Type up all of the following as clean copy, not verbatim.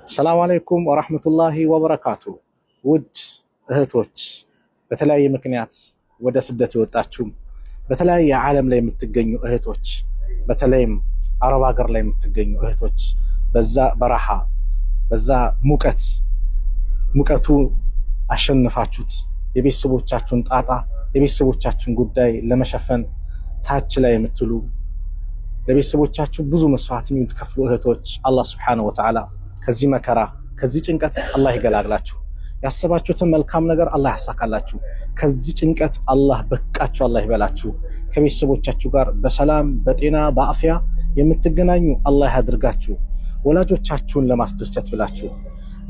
السلام عليكم ورحمة الله وبركاته. ود እህቶች በተለያየ ምክንያት ወደ ስደት ወጣችሁ በተለያየ ዓለም ላይ የምትገኙ እህቶች በተለይም አረብ ሀገር ላይ የምትገኙ እህቶች በዛ በረሃ በዛ ሙቀቱ አሸንፋችሁት የቤተሰቦቻችሁን ጣጣ የቤተሰቦቻችሁን ጉዳይ ለመሸፈን ታች ላይ የምትሉ ለቤተሰቦቻችሁ ብዙ መስዋዕት የምትከፍሉ እህቶች አላህ Subhanahu Wa Ta'ala ከዚህ መከራ ከዚህ ጭንቀት አላህ ይገላግላችሁ። ያሰባችሁትን መልካም ነገር አላህ ያሳካላችሁ። ከዚህ ጭንቀት አላህ በቃችሁ አላህ ይበላችሁ። ከቤተሰቦቻችሁ ጋር በሰላም በጤና በአፍያ የምትገናኙ አላህ ያድርጋችሁ። ወላጆቻችሁን ለማስደሰት ብላችሁ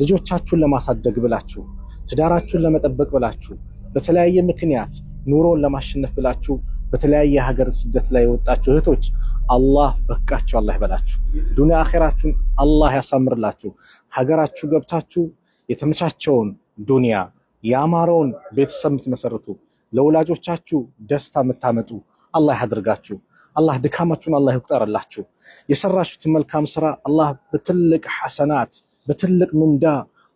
ልጆቻችሁን ለማሳደግ ብላችሁ ትዳራችሁን ለመጠበቅ ብላችሁ በተለያየ ምክንያት ኑሮን ለማሸነፍ ብላችሁ በተለያየ ሀገር ስደት ላይ ወጣችሁ እህቶች አላህ በቃችሁ አላህ ይበላችሁ። ዱንያ አኺራችሁን አላህ ያሳምርላችሁ። ሀገራችሁ ገብታችሁ የተመቻቸውን ዱንያ ያማረውን ቤተሰብ የምትመሰርቱ ለወላጆቻችሁ ደስታ የምታመጡ አላህ ያድርጋችሁ። አላህ ድካማችሁን አላህ ይቁጠርላችሁ። የሰራችሁትን መልካም ስራ አላህ በትልቅ ሐሰናት በትልቅ ምንዳ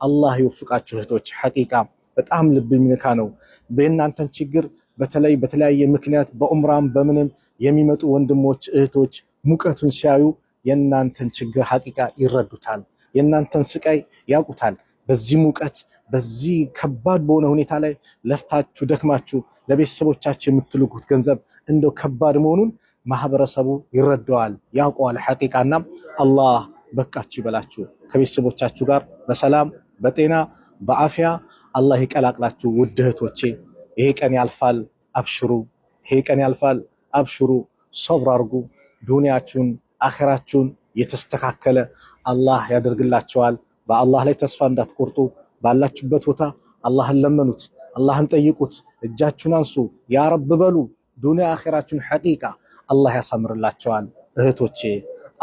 አላህ ይወፍቃችሁ እህቶች። ሐቂቃ በጣም ልብ የሚነካ ነው። በእናንተን ችግር በተለይ በተለያየ ምክንያት በኡምራም በምንም የሚመጡ ወንድሞች እህቶች ሙቀቱን ሲያዩ የእናንተን ችግር ሐቂቃ ይረዱታል። የእናንተን ስቃይ ያውቁታል። በዚህ ሙቀት በዚህ ከባድ በሆነ ሁኔታ ላይ ለፍታችሁ ደክማችሁ ለቤተሰቦቻችሁ የምትልኩት ገንዘብ እንደው ከባድ መሆኑን ማህበረሰቡ ይረዳዋል ያውቀዋል። ሐቂቃና አላህ በቃችሁ ይበላችሁ። ከቤተሰቦቻችሁ ጋር በሰላም በጤና በአፍያ አላህ ይቀላቅላችሁ። ውድ እህቶቼ ይሄ ቀን ያልፋል አብሽሩ። ይሄ ቀን ያልፋል አብሽሩ። ሶብር አድርጉ። ዱንያችሁን አኺራችሁን የተስተካከለ አላህ ያደርግላችኋል። በአላህ ላይ ተስፋ እንዳትቆርጡ። ባላችሁበት ቦታ አላህን ለመኑት፣ አላህን ጠይቁት፣ እጃችሁን አንሱ፣ ያ ረብ በሉ። ዱንያ አኺራችሁን ሐቂቃ አላህ ያሳምርላችኋል። እህቶቼ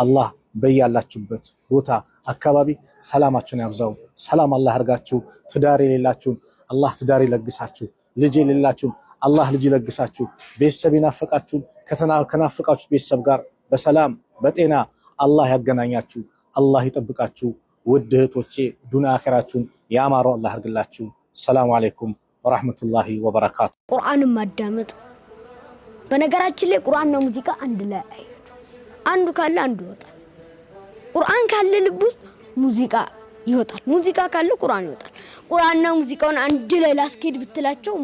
አላህ በያላችሁበት ቦታ አካባቢ ሰላማችሁን ያብዛው። ሰላም አላህ አርጋችሁ። ትዳር የሌላችሁን አላህ ትዳር ይለግሳችሁ። ልጅ የሌላችሁን አላህ ልጅ ይለግሳችሁ። ቤተሰብ ይናፈቃችሁን ከናፈቃችሁ ቤተሰብ ጋር በሰላም በጤና አላህ ያገናኛችሁ። አላህ ይጠብቃችሁ። ውድ እህቶቼ ዱንያ አኺራችሁን ያማረው አላህ ያርግላችሁ። ሰላም አለይኩም ወራህመቱላሂ ወበረካቱ። ቁርአንን ማዳመጥ በነገራችን ላይ ቁርአንና ሙዚቃ አንድ ላይ አንዱ ካለ አንዱ ይወጣል። ቁርአን ካለ ልብ ውስጥ ሙዚቃ ይወጣል። ሙዚቃ ካለ ቁርአን ይወጣል። ቁርአንና ሙዚቃውን አንድ ላይ ላስኬድ ብትላቸው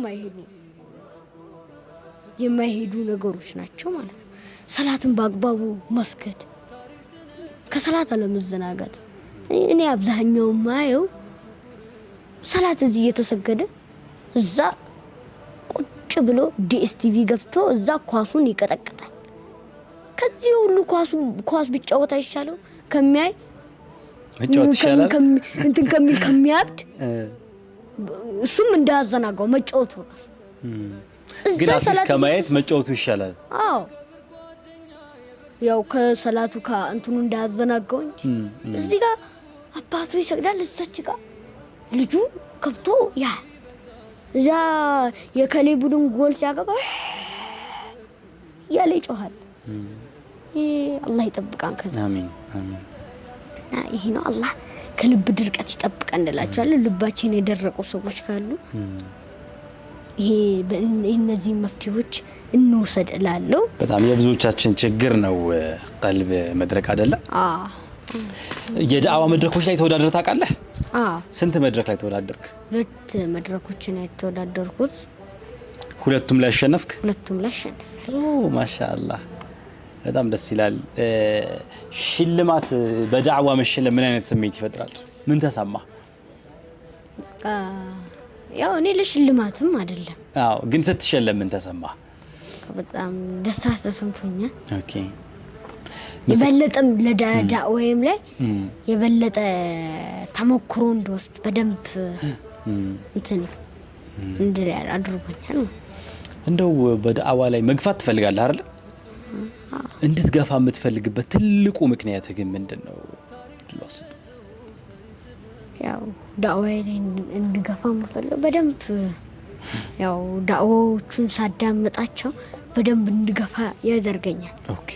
የማይሄዱ ነገሮች ናቸው ማለት ነው። ሰላትን በአግባቡ መስገድ፣ ከሰላት አለመዘናጋት። እኔ አብዛኛው ማየው ሰላት እዚህ እየተሰገደ እዛ ቁጭ ብሎ ዲኤስቲቪ ገብቶ እዛ ኳሱን ይቀጠቅጣል። ከዚህ ሁሉ ኳስ ቢጫወት አይሻለው? ከሚያይ መጫወት ይሻላል እንትን ከሚያብድ እሱም እንዳያዘናጋው መጫወቱ ግን አስስ ከማየት መጫወቱ ይሻላል። አዎ ያው ከሰላቱ ከእንትኑ እንዳያዘናጋው እንጂ እዚህ ጋር አባቱ ይሰግዳል፣ እዛች ጋር ልጁ ከብቶ ያ እዛ የከሌ ቡድን ጎል ሲያገባ ያለ ይጮሃል። አላህ ይጠብቃን ከዛ። አሜን አሜን። ይሄ ነው አላህ ከልብ ድርቀት ይጠብቀን እንላችኋለን። ልባችን የደረቁ ሰዎች ካሉ ይሄ በእነዚህ መፍትሄዎች እንወሰድ እላለሁ። በጣም የብዙዎቻችን ችግር ነው ቀልብ መድረቅ አይደለ? የዳዕዋ መድረኮች ላይ ተወዳድረህ ታውቃለህ? ስንት መድረክ ላይ ተወዳደርክ? 2 መድረኮችን የተወዳደርኩት። ሁለቱም ላይ አሸነፍክ? ሁለቱም ላይ አሸነፍ። ማሻአላህ በጣም ደስ ይላል። ሽልማት በዳዕዋ መሸለም ምን አይነት ስሜት ይፈጥራል? ምን ተሰማ? ያው እኔ ለሽልማትም አይደለም። አዎ ግን ስትሸለም ምን ተሰማ? በጣም ደስታ ተሰምቶኛል። ኦኬ የበለጠም ለዳዕዋዬም ላይ የበለጠ ተሞክሮ እንደወስድ በደንብ እንትን አድርጎኛል። እንደው በዳዕዋ ላይ መግፋት ትፈልጋለህ አይደል? እንድትገፋ የምትፈልግበት ትልቁ ምክንያት ግን ምንድነው? ያው ዳዕዋዬ ላይ እንድገፋ የምፈልገው በደንብ ያው ዳዕዋዎቹን ሳዳምጣቸው በደንብ እንድገፋ ያደርገኛል። ኦኬ